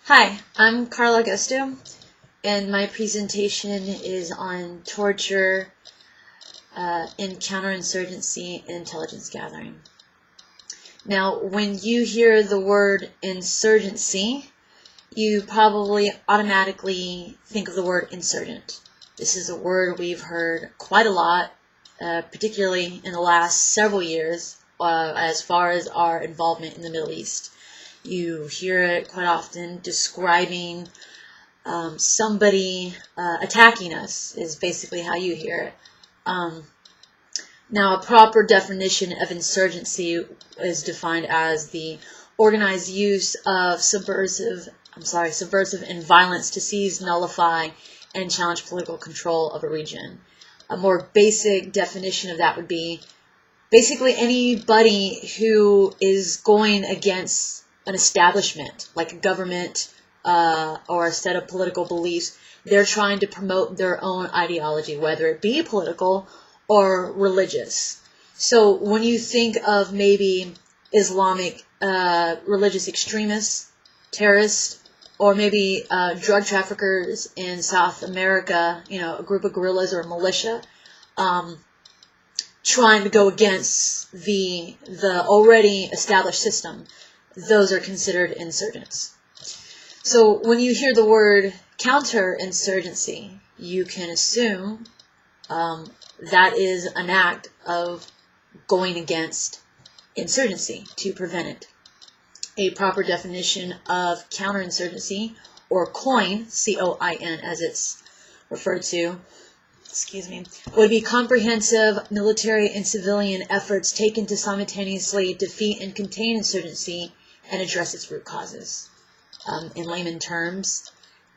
Hi, I'm Carla Augusto, and my presentation is on torture in counterinsurgency and intelligence gathering. Now, when you hear the word insurgency, you probably automatically think of the word insurgent. This is a word we've heard quite a lot, particularly in the last several years, as far as our involvement in the Middle East. You hear it quite often describing somebody attacking us is basically how you hear it. Now, a proper definition of insurgency is defined as the organized use of subversive and violence to seize, nullify, and challenge political control of a region. A more basic definition of that would be basically anybody who is going against an establishment, like a government or a set of political beliefs. They're trying to promote their own ideology, whether it be political or religious. So when you think of maybe Islamic religious extremists, terrorists, or maybe drug traffickers in South America, a group of guerrillas or a militia, trying to go against the already established system, those are considered insurgents. So when you hear the word counterinsurgency, you can assume that is an act of going against insurgency to prevent it. A proper definition of counterinsurgency, or COIN, C-O-I-N as it's referred to, would be comprehensive military and civilian efforts taken to simultaneously defeat and contain insurgency and address its root causes. In layman terms,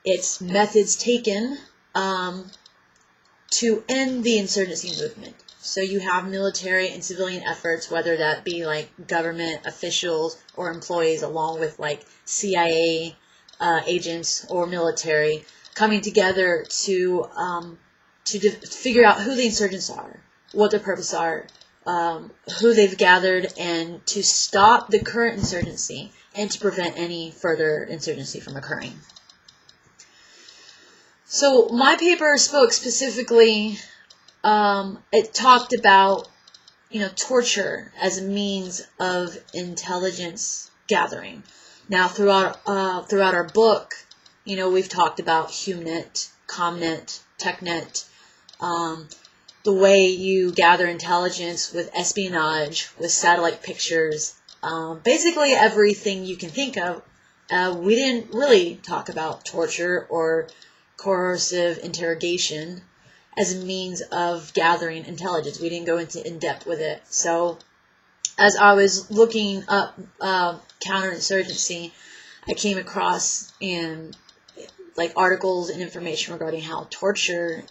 it's methods taken to end the insurgency movement. So you have military and civilian efforts, whether that be like government officials or employees, along with like CIA agents or military, coming together to figure out who the insurgents are, what their purpose are, who they've gathered, and to stop the current insurgency and to prevent any further insurgency from occurring. So my paper spoke specifically, it talked about, torture as a means of intelligence gathering. Now throughout our book, we've talked about HumeNet, ComNet, TechNet, the way you gather intelligence with espionage, with satellite pictures, basically everything you can think of. We didn't really talk about torture or coercive interrogation as a means of gathering intelligence. We didn't go into in-depth with it. So as I was looking up counterinsurgency, I came across articles and information regarding how torture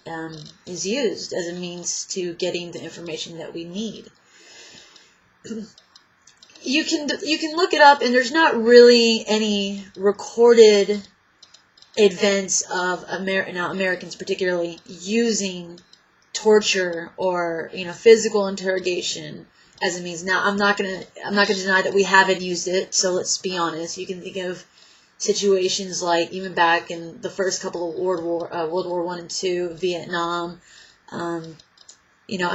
is used as a means to getting the information that we need. You can look it up, and there's not really any recorded events of Americans particularly using torture or physical interrogation as a means. Now I'm not gonna deny that we haven't used it. So let's be honest. You can think of situations like even back in the first couple of World War I and II, Vietnam. I'm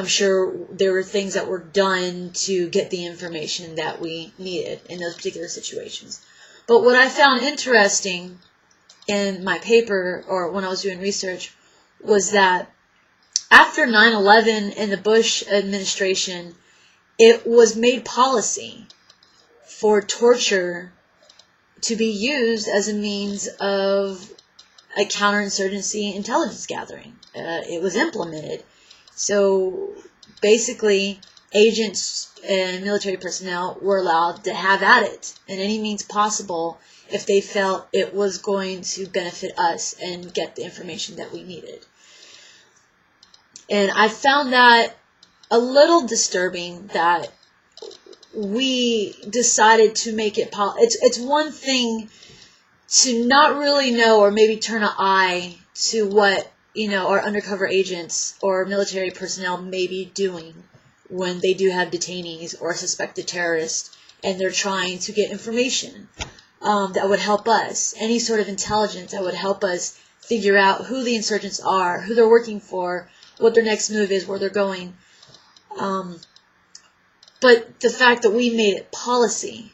sure there were things that were done to get the information that we needed in those particular situations. But what I found interesting in my paper, or when I was doing research, was that after 9/11 and the Bush administration, it was made policy for torture to be used as a means of a counterinsurgency intelligence gathering. It was implemented. So basically, agents and military personnel were allowed to have at it in any means possible if they felt it was going to benefit us and get the information that we needed. And I found that a little disturbing that we decided to make it it's one thing to not really know or maybe turn an eye to what our undercover agents or military personnel may be doing when they do have detainees or suspected terrorists and they're trying to get information. that would help us, any sort of intelligence that would help us figure out who the insurgents are, who they're working for, what their next move is, where they're going. But the fact that we made it policy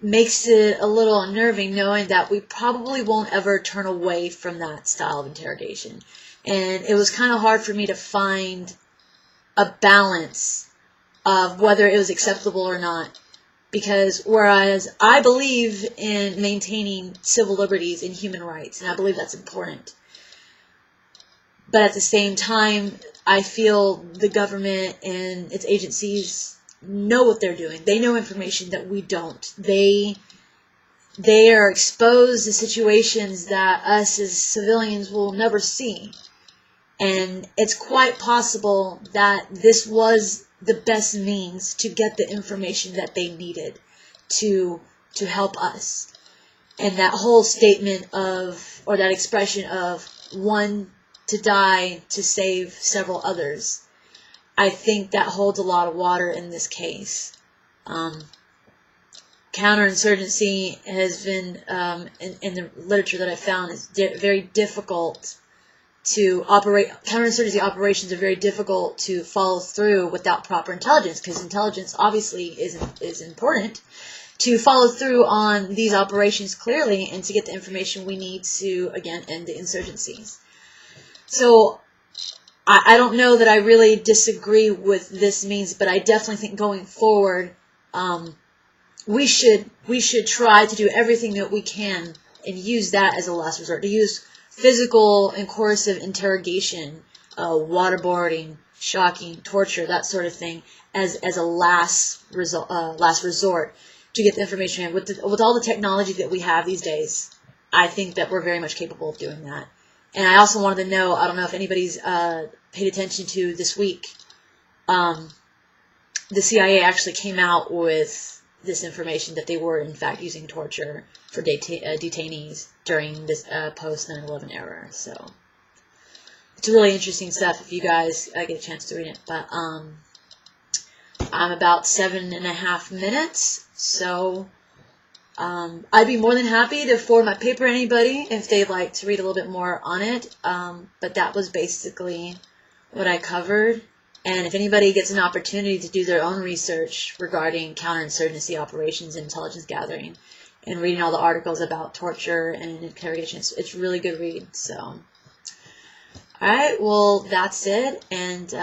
makes it a little unnerving, knowing that we probably won't ever turn away from that style of interrogation. And it was kind of hard for me to find a balance of whether it was acceptable or not. Because whereas I believe in maintaining civil liberties and human rights, and I believe that's important, but at the same time, I feel the government and its agencies know what they're doing. They know information that we don't. They are exposed to situations that us as civilians will never see. And it's quite possible that this was the best means to get the information that they needed to help us. And that whole statement of, or that expression of, one to die to save several others, I think that holds a lot of water in this case. Counterinsurgency has been, in the literature that I found, is very difficult to operate. Counterinsurgency operations are very difficult to follow through without proper intelligence, because intelligence obviously is important to follow through on these operations clearly and to get the information we need to, again, end the insurgencies. So I don't know that I really disagree with this means, but I definitely think going forward, we should try to do everything that we can and use that as a last resort, to use physical and coercive interrogation, waterboarding, shocking, torture, that sort of thing, as a last resort to get the information. With all the technology that we have these days, I think that we're very much capable of doing that. And I also wanted to know, I don't know if anybody's paid attention to this week, the CIA actually came out with this information that they were in fact using torture for detainees during this post 9/11 era. So it's really interesting stuff if you guys get a chance to read it. But I'm about 7.5 minutes, so I'd be more than happy to forward my paper to anybody if they'd like to read a little bit more on it. But that was basically what I covered. And if anybody gets an opportunity to do their own research regarding counterinsurgency operations and intelligence gathering, and reading all the articles about torture and interrogation, it's really good read. So, all right, well, that's it. And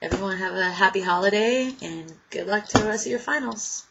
everyone have a happy holiday, and good luck to the rest of your finals.